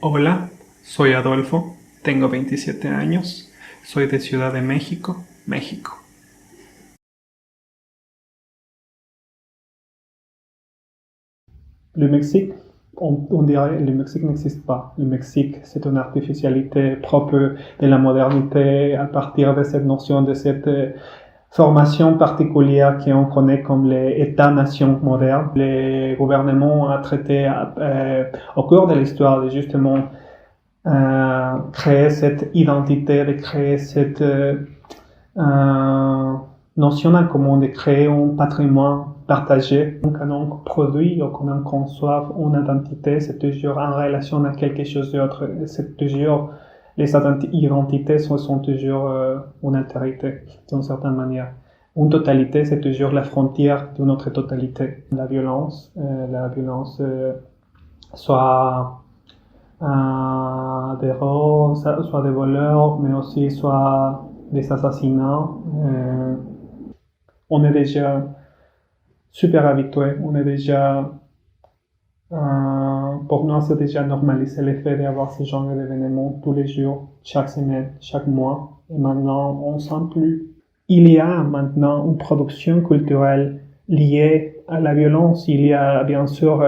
Hola, soy Adolfo, tengo 27 años, soy de Ciudad de México, México. Le Mexique, on dirait le Mexique n'existe pas. Le Mexique, c'est une artificialité propre de la modernité à partir de cette notion, de cette formation particulière qu'on connaît comme les États-nations modernes. Les gouvernements ont traité au cours de l'histoire de justement créer cette identité, de créer cette notion en commun, de créer un patrimoine partagé. Donc, on produit ou qu'on conçoit une identité, c'est toujours en relation à quelque chose d'autre. C'est toujours, les identités sont toujours une altérité, d'une certaine manière. Une totalité, c'est toujours la frontière d'une autre totalité. La violence, soit des rôles, soit des voleurs, mais aussi soit des assassinats. On est déjà super habitué, on est déjà, pour nous c'est déjà normalisé le fait d'avoir ce genre d'événements tous les jours, chaque semaine, chaque mois, et maintenant on sent plus. Il y a maintenant une production culturelle liée à la violence, il y a bien sûr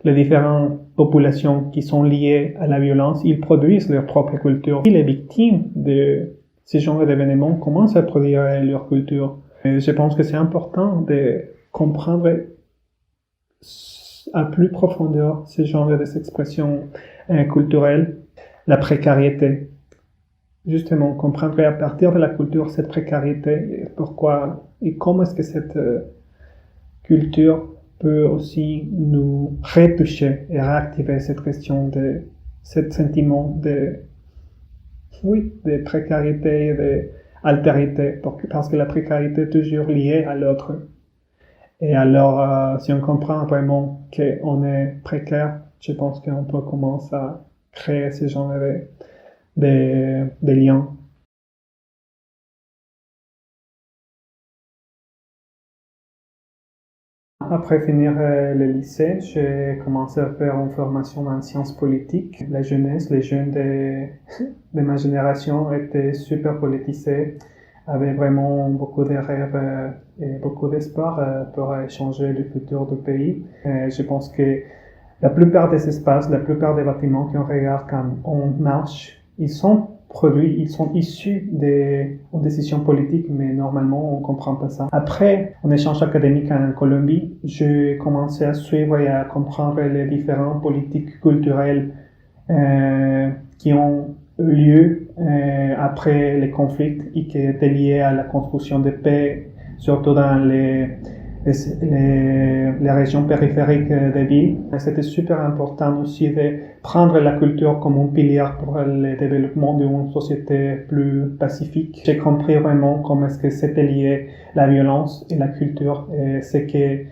les différentes populations qui sont liées à la violence, ils produisent leur propre culture. Et les victimes de ce genre d'événements commencent à produire leur culture. Et je pense que c'est important de comprendre à plus profondeur ce genre d'expressions culturelles, la précarité. Justement, comprendre à partir de la culture cette précarité, pourquoi et comment est-ce que cette culture peut aussi nous retoucher et réactiver cette question de ce sentiment de précarité et d'altérité, parce que la précarité est toujours liée à l'autre. Et alors, si on comprend vraiment qu'on est précaire, je pense qu'on peut commencer à créer ce genre de liens. Après finir le lycée, j'ai commencé à faire une formation en sciences politiques. La jeunesse, les jeunes de ma génération étaient super politisés, avaient vraiment beaucoup de rêves et beaucoup d'espoir pour changer le futur du pays. Je pense que la plupart des espaces, la plupart des bâtiments qu'on regarde quand on marche, ils sont produits, ils sont issus des décisions politiques, mais normalement on comprend pas ça. Après un échange académique en Colombie, j'ai commencé à suivre et à comprendre les différentes politiques culturelles qui ont eu lieu après les conflits et qui étaient liés à la construction de paix, surtout dans les régions périphériques des villes. C'était super important aussi de prendre la culture comme un pilier pour le développement d'une société plus pacifique. J'ai compris vraiment comment est-ce que c'était lié la violence et la culture et ce que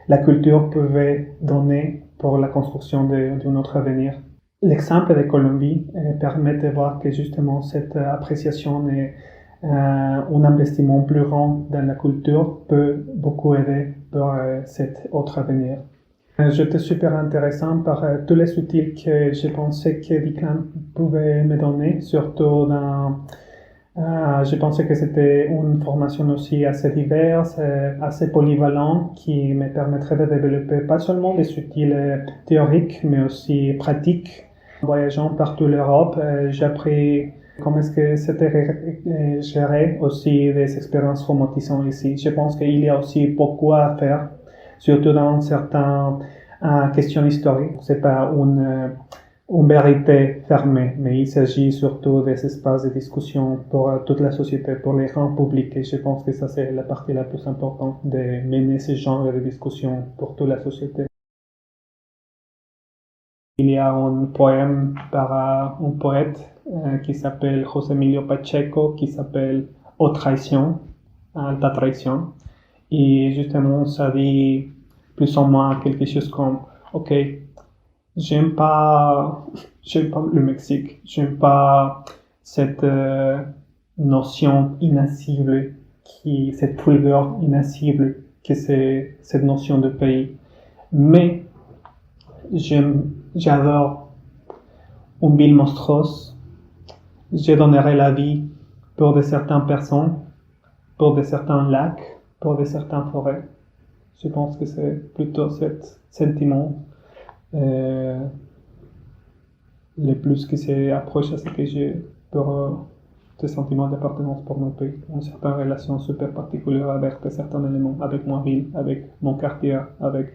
la culture pouvait donner pour la construction d'un autre avenir. L'exemple de Colombie permet de voir que justement cette appréciation et un investissement plus grand dans la culture peut beaucoup aider pour cet autre avenir. J'étais super intéressant par tous les outils que je pensais que Declan pouvait me donner, surtout dans je pensais que c'était une formation aussi assez diverse, assez polyvalente, qui me permettrait de développer pas seulement des outils théoriques, mais aussi pratiques. En voyageant partout l'Europe, j'ai appris comment est-ce que c'était géré aussi des expériences traumatisantes ici. Je pense qu'il y a aussi beaucoup à faire, surtout dans certaines questions historiques. C'est pas une vérité fermée, mais il s'agit surtout des espaces de discussion pour toute la société, pour les grands publics, et je pense que ça c'est la partie la plus importante de mener ce genre de discussion pour toute la société. Il y a un poème par un poète qui s'appelle José Emilio Pacheco, qui s'appelle Aux traitions, Alta traition, et justement ça dit plus ou moins quelque chose comme ok, j'aime pas le Mexique, j'aime pas cette notion inassible, cette pulveur inassible que c'est cette notion de pays. Mais j'adore une ville monstrueuse, je donnerais la vie pour de certaines personnes, pour de certains lacs, pour de certaines forêts. Je pense que c'est plutôt ce sentiment le plus qui s'approche à ce que j'ai pour ce sentiment d'appartenance pour mon pays, une certaine relation super particulière avec certains éléments, avec ma ville, avec mon quartier, avec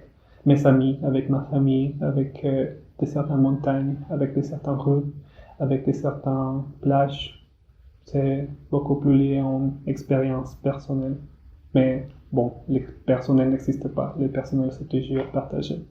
mes amis, avec ma famille, avec de certaines montagnes, avec de certaines rues, avec de certaines plages. C'est beaucoup plus lié à une expérience personnelle. Mais bon, les personnels n'existent pas. Les personnels, c'est toujours partagé.